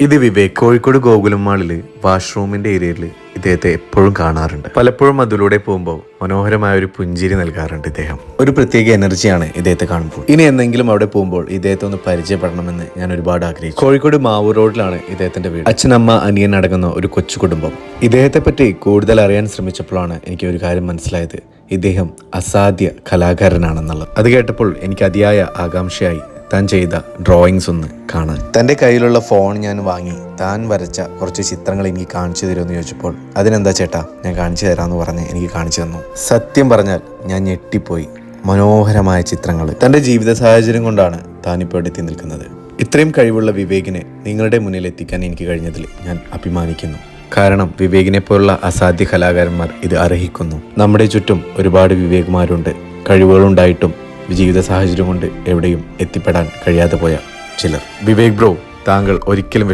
ഇത് വിവേക് കോഴിക്കോട് ഗോകുലം മാളില് വാഷ്റൂമിന്റെ ഏരിയയിൽ ഇദ്ദേഹത്തെ എപ്പോഴും കാണാറുണ്ട്. പലപ്പോഴും അതിലൂടെ പോകുമ്പോൾ മനോഹരമായ ഒരു പുഞ്ചിരി നൽകാറുണ്ട് ഇദ്ദേഹം. ഒരു പ്രത്യേക എനർജിയാണ് ഇദ്ദേഹത്തെ കാണുമ്പോൾ. ഇനി എന്തെങ്കിലും അവിടെ പോകുമ്പോൾ ഇദ്ദേഹത്തെ ഒന്ന് പരിചയപ്പെടണമെന്ന് ഞാൻ ഒരുപാട് ആഗ്രഹിച്ചു. കോഴിക്കോട് മാവൂർ റോഡിലാണ് ഇദ്ദേഹത്തിന്റെ വീട്. അച്ഛനമ്മ അനിയൻ അടങ്ങുന്ന ഒരു കൊച്ചു കുടുംബം. ഇദ്ദേഹത്തെ പറ്റി കൂടുതൽ അറിയാൻ ശ്രമിച്ചപ്പോഴാണ് എനിക്ക് ഒരു കാര്യം മനസ്സിലായത്. ഇദ്ദേഹം അസാധ്യ കലാകാരനാണെന്നുള്ളത്. അത് കേട്ടപ്പോൾ എനിക്ക് അതിയായ ആകാംക്ഷയായി താൻ ചെയ്ത ഡ്രോയിങ്സ് ഒന്ന് കാണാൻ. തൻ്റെ കയ്യിലുള്ള ഫോൺ ഞാൻ വാങ്ങി താൻ വരച്ച കുറച്ച് ചിത്രങ്ങൾ എനിക്ക് കാണിച്ചു തരുമെന്ന് ചോദിച്ചപ്പോൾ അതിനെന്താ ചേട്ടാ ഞാൻ കാണിച്ചു തരാമെന്ന് പറഞ്ഞ് എനിക്ക് കാണിച്ചു തന്നു. സത്യം പറഞ്ഞാൽ ഞാൻ ഞെട്ടിപ്പോയി. മനോഹരമായ ചിത്രങ്ങൾ. തൻ്റെ ജീവിത സാഹചര്യം കൊണ്ടാണ് താനിപ്പോൾ എത്തി നിൽക്കുന്നത്. ഇത്രയും കഴിവുള്ള വിവേകിനെ നിങ്ങളുടെ മുന്നിൽ എത്തിക്കാൻ എനിക്ക് കഴിഞ്ഞതിൽ ഞാൻ അഭിമാനിക്കുന്നു. കാരണം വിവേകിനെ പോലുള്ള അസാധ്യ കലാകാരന്മാർ ഇത് അർഹിക്കുന്നു. നമ്മുടെ ചുറ്റും ഒരുപാട് വിവേകുമാരുണ്ട്. കഴിവുകളുണ്ടായിട്ടും ജീവിത സാഹചര്യം കൊണ്ട് എവിടെയും എത്തിപ്പെടാൻ കഴിയാതെ പോയ ചിലർ. വിവേക് ബ്രോ, താങ്കൾ ഒരിക്കലും